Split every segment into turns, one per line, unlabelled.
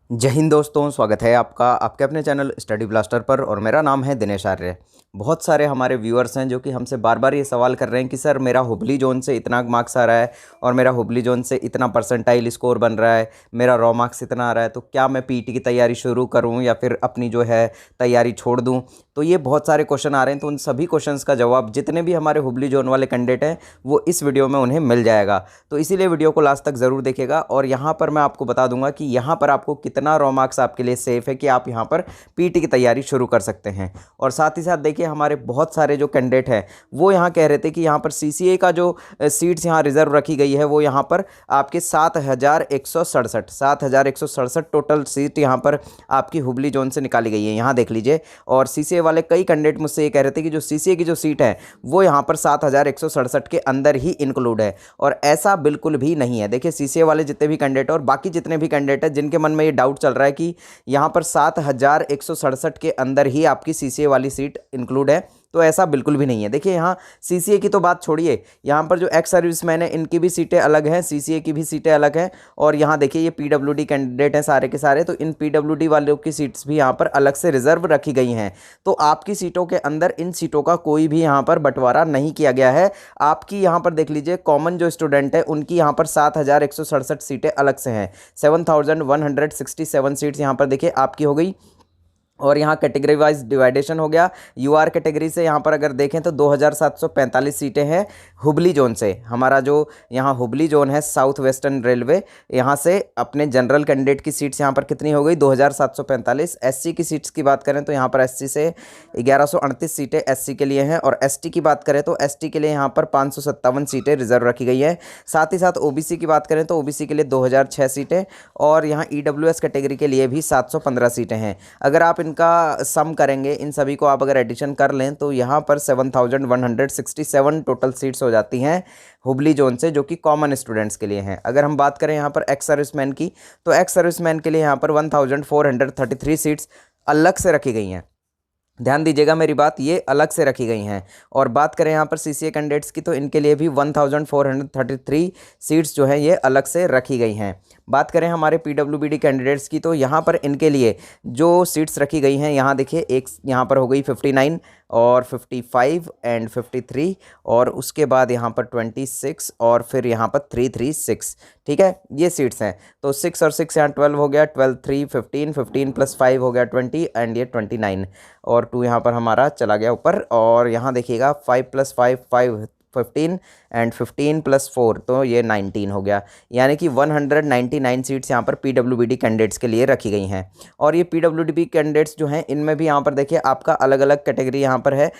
जय हिंद दोस्तों, स्वागत है आपका आपके अपने चैनल स्टडी ब्लास्टर पर। और मेरा नाम है दिनेश आर्य। बहुत सारे हमारे व्यूअर्स हैं जो कि हमसे बार बार ये सवाल कर रहे हैं कि सर मेरा हुबली जोन से इतना मार्क्स आ रहा है और मेरा हुबली जोन से इतना परसेंटाइल स्कोर बन रहा है, मेरा रॉ मार्क्स इतना आ रहा है, तो क्या मैं पीटी की तैयारी शुरू करूं या फिर अपनी जो है तैयारी छोड़ दूं। तो ये बहुत सारे क्वेश्चन आ रहे हैं, तो उन सभी क्वेश्चंस का जवाब जितने भी हमारे हुबली जोन वाले कैंडिडेट हैं वो इस वीडियो में उन्हें मिल जाएगा। तो इसीलिए वीडियो को लास्ट तक ज़रूर देखेगा। और यहाँ पर मैं आपको बता दूंगा कि यहाँ पर आपको कितना रॉ मार्क्स आपके लिए सेफ़ है कि आप यहाँ पर पीटी की तैयारी शुरू कर सकते हैं। और साथ ही साथ देखिए, हमारे बहुत सारे जो कैंडिडेट हैं वो यहाँ कह रहे थे कि यहाँ पर सीसीए का जो सीट्स यहाँ रिजर्व रखी गई है वो यहाँ पर आपके 7,167 टोटल सीट यहाँ पर आपकी हुबली जोन से निकाली गई है। यहाँ देख लीजिए। और सीसीए वाले कई कैंडिडेट मुझसे ये कह रहे थे कि जो सीसीए की जो सीट है वो यहाँ पर 7,167 के अंदर ही इंक्लूड है, और ऐसा बिल्कुल भी नहीं है। देखिए, सीसीए वाले जितने भी कैंडिडेट और बाकी जितने भी कैंडिडेट हैं जिनके मन में ये डाउट चल रहा है कि यहाँ पर 7,167 के अंदर ही आपकी सीसीए वाली सीट इंक्लूड है, तो ऐसा बिल्कुल भी नहीं है। देखिए, यहाँ सीसीए की तो बात छोड़िए, यहाँ पर जो एक्स सर्विसमैन है इनकी भी सीटें अलग हैं, सीसीए की भी सीटें अलग हैं। और यहाँ देखिए, ये पीडब्ल्यूडी कैंडिडेट हैं सारे के सारे, तो इन पीडब्ल्यूडी वालों की सीट्स भी यहाँ पर अलग से रिजर्व रखी गई हैं। तो आपकी सीटों के अंदर इन सीटों का कोई भी यहाँ पर बंटवारा नहीं किया गया है। आपकी यहाँ पर देख लीजिए, कॉमन जो स्टूडेंट है उनकी यहाँ पर 7,167 सीटें अलग से हैं। 7,167 सीट्स यहाँ पर देखिए आपकी हो गई। और यहाँ कैटेगरी वाइज डिवाइडेशन हो गया। यूआर कैटेगरी से यहाँ पर अगर देखें तो 2,745 सीटें हैं हुबली जोन से। हमारा जो यहाँ हुबली जोन है साउथ वेस्टर्न रेलवे, यहाँ से अपने जनरल कैंडिडेट की सीट्स यहाँ पर कितनी हो गई, 2,745। एससी की सीट्स की बात करें तो यहाँ पर एससी से 1,138 सीटें एससी के लिए हैं। और एसटी की बात करें तो एसटी के लिए यहाँ पर 557 सीटें रिजर्व रखी गई हैं। साथ ही साथ ओबीसी की बात करें तो ओबीसी के लिए 2,006 सीटें, और यहाँ ईडब्ल्यूएस कैटेगरी के लिए भी 715 सीटें हैं। अगर आप इनका सम करेंगे, इन सभी को आप अगर एडिशन कर लें तो यहाँ पर 7,167 टोटल सीट्स हो जाती हैं हुबली जोन से, जो कि कॉमन स्टूडेंट्स के लिए हैं। अगर हम बात करें यहाँ पर एक्स सर्विसमैन की, तो एक्स सर्विसमैन के लिए यहाँ पर 1,433 सीट्स अलग से रखी गई हैं। ध्यान दीजिएगा मेरी बात, ये अलग से रखी गई हैं। और बात करें यहाँ पर सीसीए कैंडिडेट्स की, तो इनके लिए भी 1,433 सीट्स जो हैं ये अलग से रखी गई हैं। बात करें हमारे पीडब्ल्यूबीडी कैंडिडेट्स की, तो यहाँ पर इनके लिए जो सीट्स रखी गई हैं, यहाँ देखिए, एक यहाँ पर हो गई 59 और 55 एंड 53, और उसके बाद यहाँ पर 26 और फिर यहाँ पर 336। ठीक है, ये सीट्स हैं। तो 6 और 6 यहाँ 12 हो गया, 12 3 15, 15 + 5 हो गया 20, एंड ये 29, और 2 यहाँ पर हमारा चला गया ऊपर। और यहाँ देखिएगा 5 + 5 5 15 एंड 15 + 4, तो ये 19 हो गया। यानी कि 199 सीट्स यहाँ पर पीडब्ल्यूबीडी कैंडिडेट्स के लिए रखी गई हैं। और ये पीडब्ल्यूडी कैंडिडेट्स जो हैं इनमें भी यहाँ पर देखिए आपका अलग अलग कैटेगरी यहाँ पर है।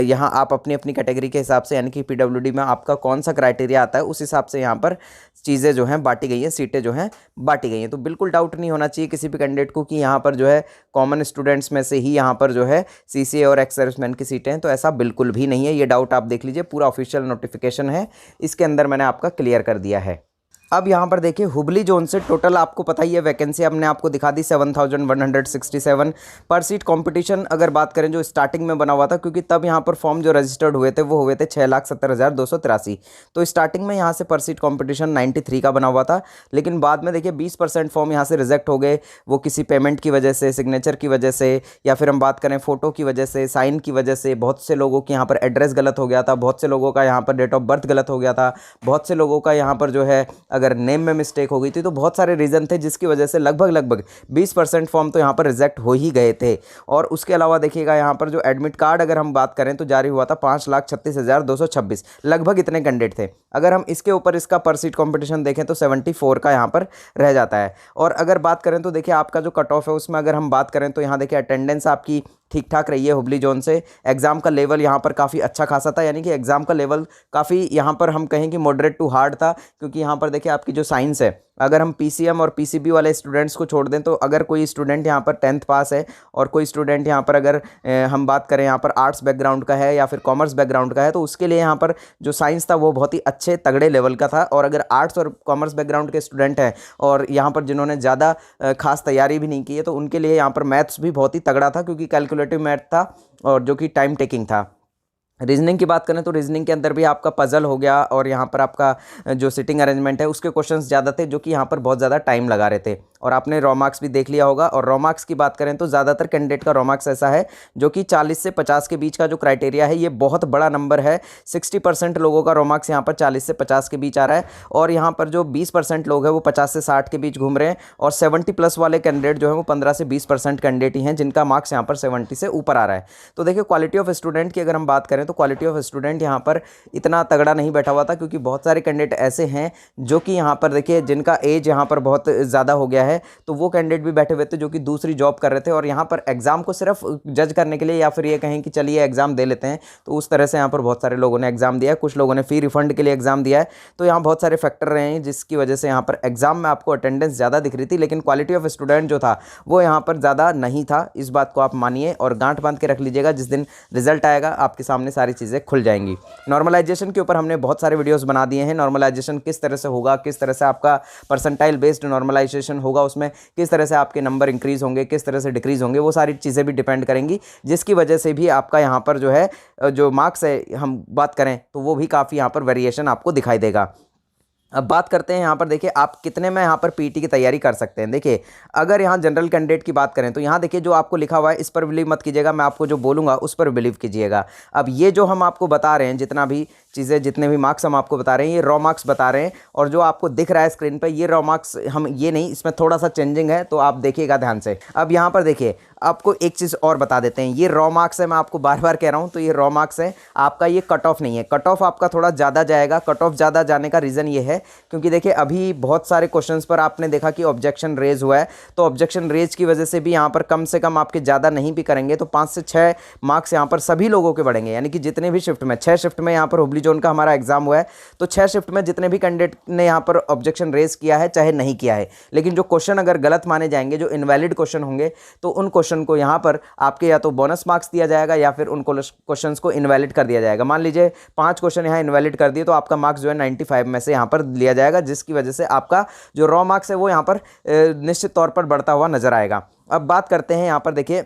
यहाँ आप अपनी अपनी कैटेगरी के हिसाब से, यानी कि पीडब्ल्यूडी में आपका कौन सा क्राइटेरिया आता है उस हिसाब से यहाँ पर चीज़ें जो हैं बांटी गई हैं, सीटें जो हैं बांटी गई हैं। तो बिल्कुल डाउट नहीं होना चाहिए किसी भी कैंडिडेट को कि यहाँ पर जो है कॉमन स्टूडेंट्स में से ही यहाँ पर जो है सीसीए और एक्स सर्विसमैन की सीटें हैं, तो ऐसा बिल्कुल भी नहीं है। ये डाउट आप देख लीजिए, पूरा ऑफिशियल नोटिफिकेशन है, इसके अंदर मैंने आपका क्लियर कर दिया है। अब यहाँ पर देखिए, हुबली जोन से टोटल आपको पता ही है वैकेंसी हमने आपको दिखा दी 7,167 पर सीट। कंपटीशन अगर बात करें जो स्टार्टिंग में बना हुआ था, क्योंकि तब यहाँ पर फॉर्म जो रजिस्टर्ड हुए थे वो हुए थे 6,70,283, तो स्टार्टिंग में यहाँ से पर सीट कॉम्पिटिशन 93 का बना हुआ था। लेकिन बाद में देखिए 20% फॉर्म यहाँ से रिजेक्ट हो गए, वो किसी पेमेंट की वजह से, सिग्नेचर की वजह से, या फिर हम बात करें फ़ोटो की वजह से, साइन की वजह से। बहुत से लोगों के यहाँ पर एड्रेस गलत हो गया था, बहुत से लोगों का यहाँ पर डेट ऑफ बर्थ गलत हो गया था, बहुत से लोगों का यहाँ पर जो है अगर नेम में मिस्टेक हो गई थी, तो बहुत सारे रीज़न थे जिसकी वजह से लगभग 20% फॉर्म तो यहाँ पर रिजेक्ट हो ही गए थे। और उसके अलावा देखिएगा यहाँ पर जो एडमिट कार्ड अगर हम बात करें तो जारी हुआ था 5,36,226, लगभग इतने कैंडिडेट थे। अगर हम इसके ऊपर इसका पर सीट कॉम्पिटिशन देखें तो 74 का यहाँ पर रह जाता है। और अगर बात करें तो देखिए आपका जो कट ऑफ है उसमें अगर हम बात करें तो यहाँ देखिए अटेंडेंस आपकी ठीक ठाक रही है हुबली जोन से। एग्ज़ाम का लेवल यहाँ पर काफ़ी अच्छा खासा था, यानी कि एग्ज़ाम का लेवल काफ़ी यहाँ पर हम कहें कि मॉडरेट टू हार्ड था। क्योंकि यहाँ पर देखिए आपकी जो साइंस है, अगर हम पीसीएम और पीसीबी वाले स्टूडेंट्स को छोड़ दें तो अगर कोई स्टूडेंट यहाँ पर 10th पास है और कोई स्टूडेंट यहाँ पर अगर हम बात करें यहाँ पर आर्ट्स बैकग्राउंड का है या फिर कॉमर्स बैकग्राउंड का है, तो उसके लिए यहाँ पर जो साइंस था वो बहुत ही अच्छे तगड़े लेवल का था। और अगर आर्ट्स और कॉमर्स बैकग्राउंड के स्टूडेंट हैं और यहाँ पर जिन्होंने ज़्यादा खास तैयारी भी नहीं की है, तो उनके लिए यहाँ पर मैथ्स भी बहुत ही तगड़ा था, क्योंकि कैलकुलेटिव मैथ था और जो कि टाइम टेकिंग था। रीजनिंग की बात करें तो रीजनिंग के अंदर भी आपका पजल हो गया, और यहाँ पर आपका जो सिटिंग अरेंजमेंट है उसके क्वेश्चंस ज़्यादा थे, जो कि यहाँ पर बहुत ज़्यादा टाइम लगा रहे थे। और आपने रॉ मार्क्स भी देख लिया होगा। और रॉ मार्क्स की बात करें तो ज़्यादातर कैंडिडेट का रॉ मार्क्स ऐसा है जो कि 40 से 50 के बीच का जो क्राइटेरिया है, ये बहुत बड़ा नंबर है। 60% लोगों का रॉ मार्क्स यहाँ पर 40 से 50 के बीच आ रहा है, और यहाँ पर जो 20% लोग हैं वो 50 से 60 के बीच घूम रहे हैं, और 70 प्लस वाले कैंडिडेट जो है वो 15 से 20% कैंडिडेट ही हैं जिनका मार्क्स यहाँ पर 70 से ऊपर आ रहा है। तो देखिए क्वालिटी ऑफ स्टूडेंट की अगर हम बात करें तो क्वालिटी ऑफ स्टूडेंट यहाँ पर इतना तगड़ा नहीं बैठा हुआ था, क्योंकि बहुत सारे कैंडिडेट ऐसे हैं जो कि यहाँ पर देखिए जिनका एज यहाँ पर बहुत ज़्यादा हो गया है, तो वो कैंडिडेट भी बैठे हुए थे जो कि दूसरी जॉब कर रहे थे, और यहाँ पर एग्जाम को सिर्फ जज करने के लिए या फिर ये कहें कि चलिए एग्जाम दे लेते हैं, तो उस तरह से यहाँ पर बहुत सारे लोगों ने एग्जाम दिया है। कुछ लोगों ने फी रिफंड के लिए एग्जाम दिया है। तो यहाँ बहुत सारे फैक्टर रहे हैं जिसकी वजह से यहाँ पर एग्जाम में आपको अटेंडेंस ज़्यादा दिख रही थी, लेकिन क्वालिटी ऑफ स्टूडेंट जो था वो यहाँ पर ज़्यादा नहीं था। इस बात को आप मानिए और गांठ बांध के रख लीजिएगा, जिस दिन रिजल्ट आएगा आपके सामने सारी चीज़ें खुल जाएंगी। नॉर्मलाइजेशन के ऊपर हमने बहुत सारे वीडियोस बना दिए हैं। नॉर्मलाइजेशन किस तरह से होगा, किस तरह से आपका परसेंटाइल बेस्ड नॉर्मलाइजेशन होगा, उसमें किस तरह से आपके नंबर इंक्रीज होंगे, किस तरह से डिक्रीज होंगे, वो सारी चीज़ें भी डिपेंड करेंगी, जिसकी वजह से भी आपका यहाँ पर जो है जो मार्क्स है हम बात करें तो वो भी काफ़ी यहाँ पर वेरिएशन आपको दिखाई देगा। अब बात करते हैं यहाँ पर, देखिए आप कितने में यहाँ पर पीटी की तैयारी कर सकते हैं। देखिए अगर यहाँ जनरल कैंडिडेट की बात करें तो यहाँ देखिए जो आपको लिखा हुआ है इस पर बिलीव मत कीजिएगा, मैं आपको जो बोलूँगा उस पर बिलीव कीजिएगा। अब ये जो हम आपको बता रहे हैं, जितना भी चीज़ें, जितने भी मार्क्स हम आपको बता रहे हैं, ये रॉ मार्क्स बता रहे हैं, और जो आपको दिख रहा है स्क्रीन पर ये रॉ मार्क्स हम ये नहीं, इसमें थोड़ा सा चेंजिंग है, तो आप देखिएगा ध्यान से। अब यहाँ पर देखिए आपको एक चीज़ और बता देते हैं, ये रॉ मार्क्स है, मैं आपको बार बार कह रहा हूँ, तो ये रॉ मार्क्स है आपका, ये कट ऑफ नहीं है। कट ऑफ आपका थोड़ा ज़्यादा जाएगा। कट ऑफ ज़्यादा जाने का रीज़न ये है क्योंकि देखिए अभी बहुत सारे क्वेश्चंस पर आपने देखा कि ऑब्जेक्शन रेज हुआ है, तो ऑब्जेक्शन रेज की वजह से भी यहाँ पर कम से कम आपके ज़्यादा नहीं भी करेंगे तो 5 से 6 मार्क्स यहाँ पर सभी लोगों के बढ़ेंगे। यानी कि जितने भी शिफ्ट में 6 शिफ्ट में यहाँ पर हुबली जोन का हमारा एग्जाम हुआ है, तो 6 शिफ्ट में जितने भी कैंडिडेट ने यहाँ पर ऑब्जेक्शन रेज किया है चाहे नहीं किया है, लेकिन जो क्वेश्चन अगर गलत माने जाएंगे, जो इनवैलिड क्वेश्चन होंगे, तो उन क्वेश्चन को यहाँ पर आपके या तो बोनस मार्क्स दिया जाएगा या फिर उन क्वेश्चंस को इनवैलिड कर दिया जाएगा। मान लीजिए 5 क्वेश्चन यहाँ इनवैलिड कर दिए तो आपका मार्क्स जो है 95 में से यहाँ पर लिया जाएगा, जिसकी वजह से आपका जो रॉ मार्क्स है वो यहाँ पर निश्चित तौर पर बढ़ता हुआ नजर आएगा। अब बात करते हैं यहाँ पर, देखिए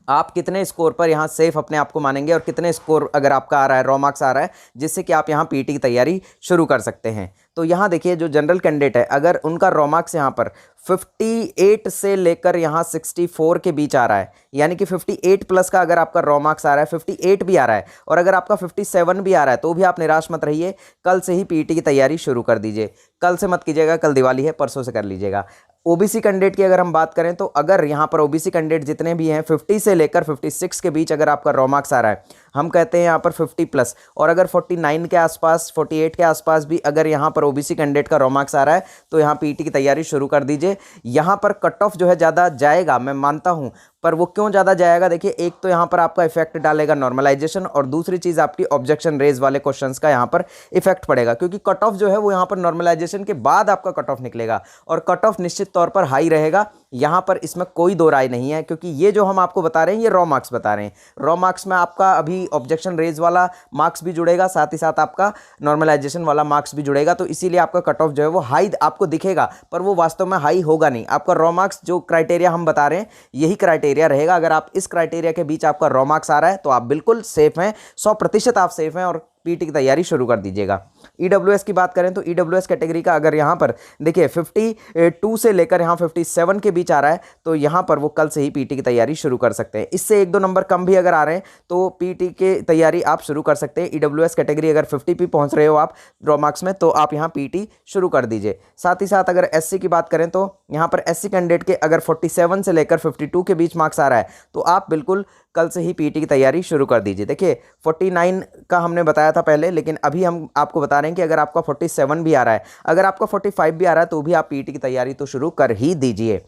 आप कितने स्कोर पर यहाँ सेफ अपने आप को मानेंगे और कितने स्कोर अगर आपका आ रहा है, रॉ मार्क्स आ रहा है, जिससे कि आप यहाँ पीटी की तैयारी शुरू कर सकते हैं। तो यहाँ देखिए जो जनरल कैंडिडेट है अगर उनका रॉ मार्क्स यहाँ पर 58 से लेकर यहाँ 64 के बीच आ रहा है, यानी कि 58 प्लस का अगर आपका रॉ मार्क्स आ रहा है, 58 भी आ रहा है और अगर आपका 57 भी आ रहा है, तो भी आप निराश मत रहिए। कल से ही पीटी की तैयारी शुरू कर दीजिए। कल से मत कीजिएगा, कल दिवाली है, परसों से कर लीजिएगा। ओबीसी कैंडिडेट की अगर हम बात करें तो अगर यहाँ पर ओबीसी कैंडिडेट जितने भी हैं 50 से लेकर 56 के बीच अगर आपका रॉ मार्क्स आ रहा है, हम कहते हैं यहाँ पर 50 प्लस, और अगर 49 के आसपास, 48 के आसपास भी अगर यहाँ पर ओबीसी कैंडिडेट का रॉ मार्क्स आ रहा है, तो यहाँ पीटी की तैयारी शुरू कर दीजिए। यहाँ पर कट ऑफ जो है ज़्यादा जाएगा, मैं मानता हूँ, पर वो क्यों ज़्यादा जाएगा, देखिए एक तो यहाँ पर आपका इफेक्ट डालेगा नॉर्मलाइजेशन, और दूसरी चीज़ आपकी ऑब्जेक्शन रेज वाले क्वेश्चंस का यहाँ पर इफेक्ट पड़ेगा, क्योंकि कट ऑफ जो है वो यहाँ पर नॉर्मलाइजेशन के बाद आपका कट ऑफ निकलेगा, और कट ऑफ निश्चित तौर पर हाई रहेगा। यहाँ पर इसमें कोई दो राय नहीं है, क्योंकि ये जो हम आपको बता रहे हैं ये रॉ मार्क्स बता रहे हैं। रॉ मार्क्स में आपका अभी ऑब्जेक्शन रेज वाला मार्क्स भी जुड़ेगा, साथ ही साथ आपका नॉर्मलाइजेशन वाला मार्क्स भी जुड़ेगा, तो इसीलिए आपका कट ऑफ जो है वो हाई आपको दिखेगा, पर वो वास्तव में हाई होगा नहीं। आपका रॉ मार्क्स जो क्राइटेरिया हम बता रहे हैं यही क्राइटेरिया रहेगा। अगर आप इस क्राइटेरिया के बीच आपका रॉ मार्क्स आ रहा है तो आप बिल्कुल सेफ हैं, 100% आप सेफ हैं, और पीटी की तैयारी शुरू कर दीजिएगा। ईडब्ल्यूएस की बात करें तो ईडब्ल्यूएस कैटेगरी का अगर यहाँ पर देखिए 52 से लेकर यहाँ 57 के बीच आ रहा है, तो यहाँ पर वो कल से ही पीटी की तैयारी शुरू कर सकते हैं। इससे 1-2 नंबर कम भी अगर आ रहे हैं तो पीटी की तैयारी आप शुरू कर सकते हैं। ईडब्ल्यूएस कैटेगरी अगर 50 पे पहुँच रहे हो आप रॉ मार्क्स में, तो आप यहाँ पीटी शुरू कर दीजिए। साथ ही साथ अगर एससी की बात करें तो यहाँ पर एससी कैंडिडेट के अगर 47 से लेकर 52 के बीच मार्क्स आ रहा है, तो आप बिल्कुल कल से ही पीटी की तैयारी शुरू कर दीजिए। देखिए 49 का हमने बताया था पहले, लेकिन अभी हम आपको बता रहे हैं कि अगर आपका 47 भी आ रहा है, अगर आपका 45 भी आ रहा है, तो भी आप पीटी की तैयारी तो शुरू कर ही दीजिए।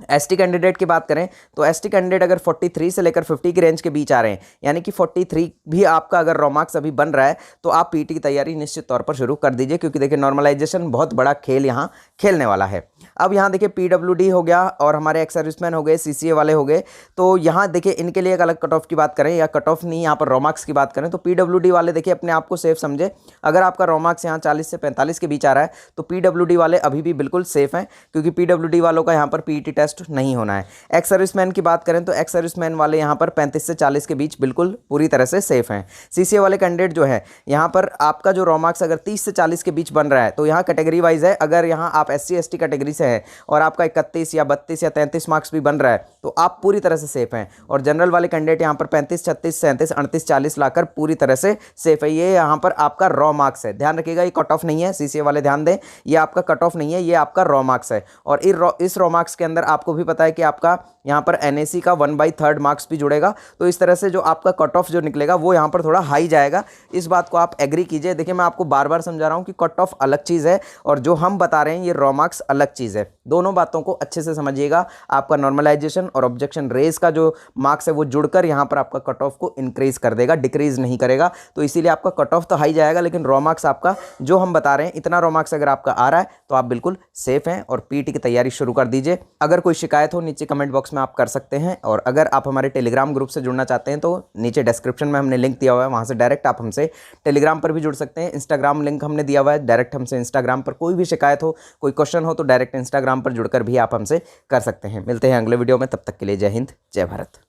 एसटी कैंडिडेट की बात करें तो एसटी कैंडिडेट अगर 43 से लेकर 50 की रेंज के बीच आ रहे हैं, यानी कि 43 भी आपका अगर रॉ मार्क्स अभी बन रहा है, तो आप पीटी की तैयारी निश्चित तौर पर शुरू कर दीजिए, क्योंकि देखिए नॉर्मलाइजेशन बहुत बड़ा खेल यहाँ खेलने वाला है। अब यहाँ देखिए पीडब्ल्यूडी हो गया और हमारे एक्स सर्विसमैन हो गए, सीसीए वाले हो गए, तो यहाँ देखिए इनके लिए एक अलग कट ऑफ की बात करें, या कट ऑफ नहीं, यहाँ पर रॉ मार्क्स की बात करें तो पीडब्ल्यूडी वाले देखिए अपने आप को सेफ समझे। अगर आपका रॉ मार्क्स यहाँ 40 से 45 के बीच आ रहा है, तो पीडब्ल्यूडी वाले अभी भी बिल्कुल सेफ हैं, क्योंकि पीडब्ल्यूडी वालों का यहाँ पर पीटी टेस्ट टेस्ट नहीं होना है। एक्स सर्विसमैन की बात करें तो एक्स सर्विसमैन वाले यहाँ पर 35 से 40 के बीच बिल्कुल पूरी तरह से सेफ हैं। सीसीए वाले कैंडिडेट जो है यहाँ पर आपका जो रॉ मार्क्स अगर 30 से 40 के बीच बन रहा है तो यहाँ कैटेगरी वाइज है, अगर यहाँ आप SC ST कैटेगरी से हैं और आपका 31 या 32 या 33 मार्क्स भी बन रहा है तो आप पूरी तरह से सेफ हैं। और जनरल वाले कैंडिडेट यहाँ पर 35, 36, 37, 38, 40 लाकर पूरी तरह से सेफ है। ये यहाँ पर आपका रॉ मार्क्स है, ध्यान रखिएगा, ये कट ऑफ नहीं है। सीसीए वाले ध्यान दें, ये आपका कट ऑफ नहीं है, ये आपका रॉ मार्क्स है। और इस रॉ मार्क्स के अंदर आपको भी पता है कि आपका यहाँ पर NAC का 1/3 मार्क्स भी जुड़ेगा, तो इस तरह से जो आपका कट ऑफ जो निकलेगा वो यहाँ पर थोड़ा हाई जाएगा। इस बात को आप एग्री कीजिए। देखिए मैं आपको बार बार समझा रहा हूँ कि कट ऑफ अलग चीज़ है और जो हम बता रहे हैं ये रॉ मार्क्स अलग चीज़ है। दोनों बातों को अच्छे से समझिएगा। आपका नॉर्मलाइजेशन और ऑब्जेक्शन रेस का जो मार्क्स है वो जुड़कर यहाँ पर आपका कट ऑफ को इंक्रीज कर देगा, डिक्रीज नहीं करेगा। तो इसीलिए आपका कट ऑफ तो हाई जाएगा, लेकिन रॉ मार्क्स आपका जो हम बता रहे हैं इतना रॉ मार्क्स अगर आपका आ रहा है तो आप बिल्कुल सेफ हैं और PET की तैयारी शुरू कर दीजिए। अगर कोई शिकायत हो नीचे कमेंट बॉक्स में आप कर सकते हैं, और अगर आप हमारे टेलीग्राम ग्रुप से जुड़ना चाहते हैं तो नीचे डिस्क्रिप्शन में हमने लिंक दिया हुआ है, वहाँ से डायरेक्ट आप हमसे टेलीग्राम पर भी जुड़ सकते हैं। इंस्टाग्राम लिंक हमने दिया हुआ है, डायरेक्ट हमसे इंस्टाग्राम पर कोई भी शिकायत हो, कोई क्वेश्चन हो तो डायरेक्ट इंस्टाग्राम पर जुड़कर भी आप हमसे कर सकते हैं। मिलते हैं अगले वीडियो में, तब तक के लिए जय हिंद, जय भारत।